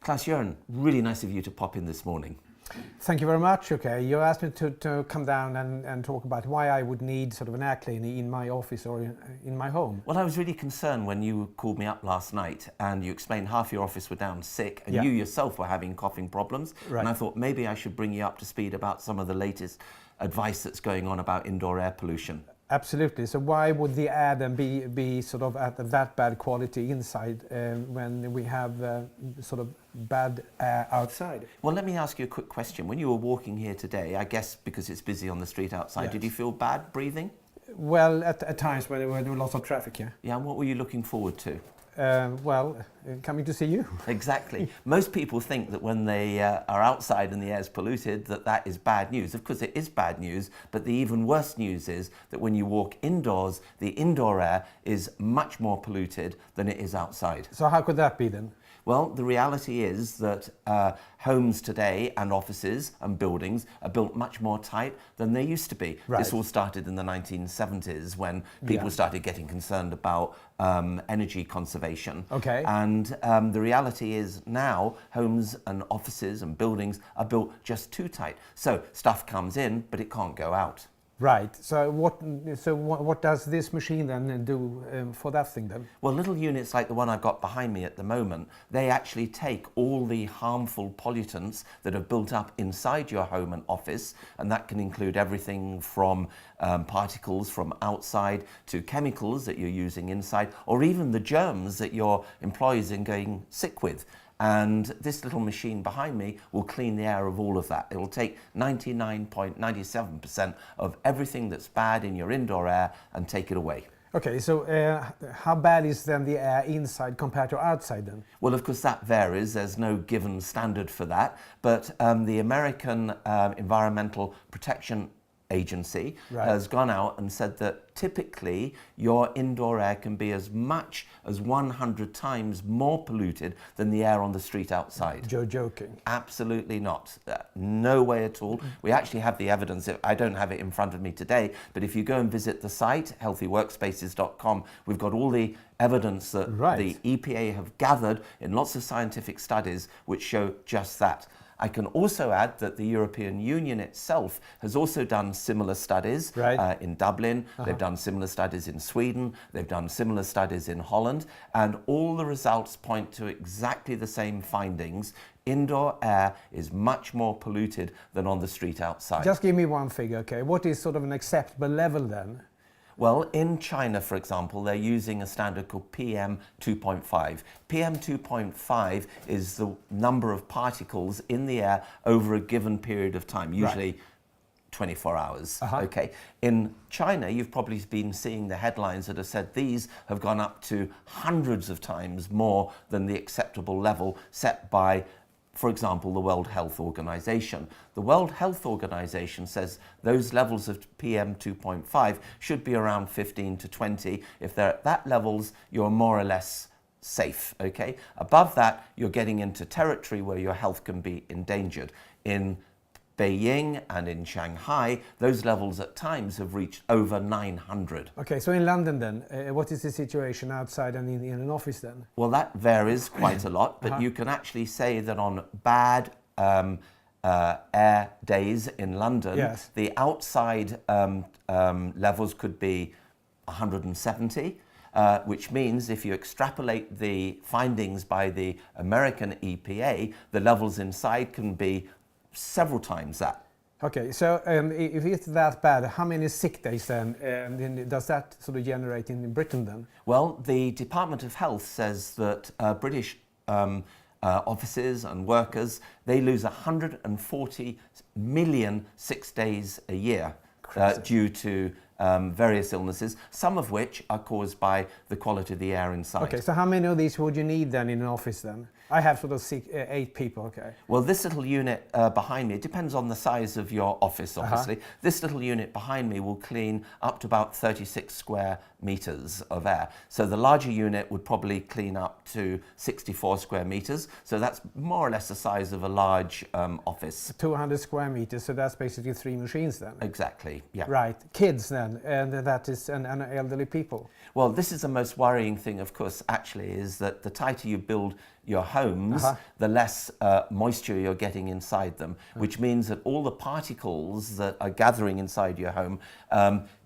Klaus-Jørgen, really nice of you to pop in this morning. Thank you very much. Okay, you asked me to come down and talk about why I would need sort of an air cleaner in my office or in my home. Well, I was really concerned when you called me up last night and you explained half your office were down sick and you yourself were having coughing problems. Right. And I thought maybe I should bring you up to speed about some of the latest advice that's going on about indoor air pollution. Absolutely. So why would the air then be sort of at that bad quality inside when we have sort of bad air outside? Well, let me ask you a quick question. When you were walking here today, I guess because it's busy on the street outside, did you feel bad breathing? Well, at times when there were lots of traffic, yeah. Yeah, and what were you looking forward to? Coming to see you. Exactly. Most people think that when they are outside and the air is polluted, that is bad news. Of course, it is bad news, but the even worse news is that when you walk indoors, the indoor air is much more polluted than it is outside. So how could that be then? Well, the reality is that homes today and offices and buildings are built much more tight than they used to be. Right. This all started in the 1970s when people started getting concerned about energy conservation. Okay. And the reality is now homes and offices and buildings are built just too tight. So stuff comes in, but it can't go out. Right. So what does this machine then do for that thing then? Well, little units like the one I've got behind me at the moment, they actually take all the harmful pollutants that have built up inside your home and office, and that can include everything from particles from outside to chemicals that you're using inside, or even the germs that your employees are getting sick with. And this little machine behind me will clean the air of all of that. It will take 99.97% of everything that's bad in your indoor air and take it away. Okay, so how bad is then the air inside compared to outside then? Well, of course, that varies. There's no given standard for that. But the American Environmental Protection Agency has gone out and said that typically your indoor air can be as much as 100 times more polluted than the air on the street outside. You're joking. Absolutely not. No way at all. We actually have the evidence. I don't have it in front of me today, but if you go and visit the site, healthyworkspaces.com, we've got all the evidence that the EPA have gathered in lots of scientific studies which show just that. I can also add that the European Union itself has also done similar studies in Dublin. They've done similar studies in Sweden. They've done similar studies in Holland. And all the results point to exactly the same findings. Indoor air is much more polluted than on the street outside. Just give me one figure, okay? What is sort of an acceptable level then? Well, in China, for example, they're using a standard called PM 2.5. PM 2.5 is the number of particles in the air over a given period of time, usually 24 hours. Okay. In China, you've probably been seeing the headlines that have said these have gone up to hundreds of times more than the acceptable level set by, for example, the World Health Organization. The World Health Organization says those levels of PM 2.5 should be around 15 to 20. If they're at that levels, you're more or less safe, okay? Above that, you're getting into territory where your health can be endangered. In Beijing and in Shanghai, those levels at times have reached over 900. Okay, so in London then, what is the situation outside and in an office then? Well, that varies quite a lot, but you can actually say that on bad air days in London, the outside levels could be 170. Which means if you extrapolate the findings by the American EPA, the levels inside can be several times that. Okay, so if it's that bad, how many sick days then does that sort of generate in Britain then? Well, the Department of Health says that British offices and workers, they lose 140 million sick days a year due to various illnesses, some of which are caused by the quality of the air inside. Okay, so how many of these would you need then in an office then? I have sort of 8 people, okay. Well, this little unit behind me, it depends on the size of your office, obviously. This little unit behind me will clean up to about 36 square meters of air. So the larger unit would probably clean up to 64 square meters. So that's more or less the size of a large office. 200 square meters, so that's basically 3 machines then? Exactly, yeah. Right, kids then, and that is and elderly people? Well, this is the most worrying thing, of course, actually, is that the tighter you build your homes, the less moisture you're getting inside them, which means that all the particles that are gathering inside your home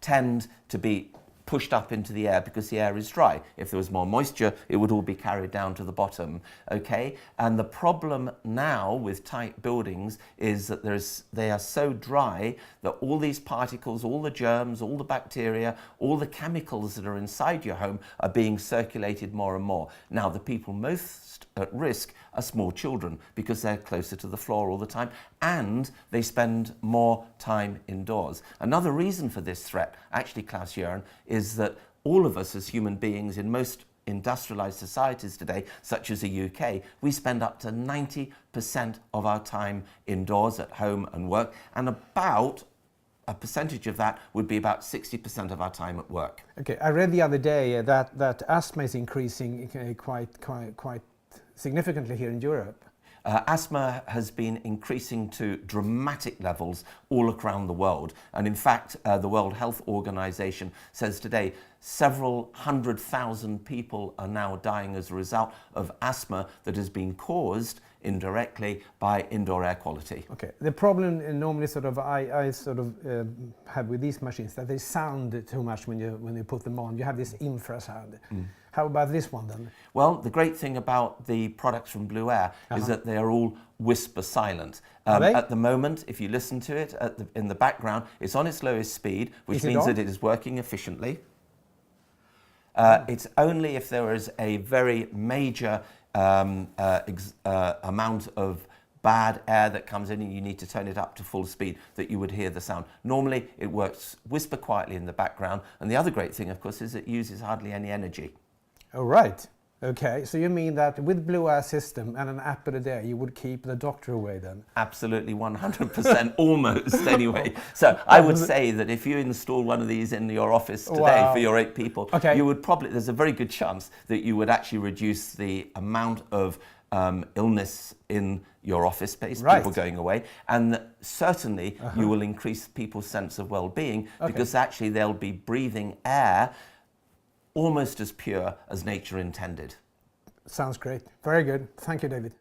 tend to be pushed up into the air because the air is dry. If there was more moisture, it would all be carried down to the bottom, okay? And the problem now with tight buildings is that they are so dry that all these particles, all the germs, all the bacteria, all the chemicals that are inside your home are being circulated more and more. Now, the people most at risk are small children because they're closer to the floor all the time and they spend more time indoors. Another reason for this threat, actually, Klaus-Jörn, is that all of us as human beings in most industrialized societies today, such as the UK, we spend up to 90% of our time indoors at home and work, and about a percentage of that would be about 60% of our time at work. Okay, I read the other day that asthma is increasing quite significantly here in Europe. Asthma has been increasing to dramatic levels all around the world. And in fact, the World Health Organization says today several 100,000 people are now dying as a result of asthma that has been caused indirectly by indoor air quality. Okay, the problem normally I have with these machines that they sound too much when you put them on. You have this infrasound. How about this one then? Well, the great thing about the products from Blueair is that they are all whisper silent. At the moment, if you listen to it in the background, it's on its lowest speed, which means that it is working efficiently. It's only if there is a very major amount of bad air that comes in and you need to turn it up to full speed that you would hear the sound. Normally, it works whisper quietly in the background. And the other great thing, of course, is it uses hardly any energy. Oh, right. Okay, so you mean that with Blueair system and an app a day, you would keep the doctor away then? Absolutely, 100%, almost anyway. So I would say that if you install one of these in your office today for your 8 people, you would probably, there's a very good chance that you would actually reduce the amount of illness in your office space, people going away, and certainly you will increase people's sense of well-being because actually they'll be breathing air almost as pure as nature intended. Sounds great. Very good. Thank you, David.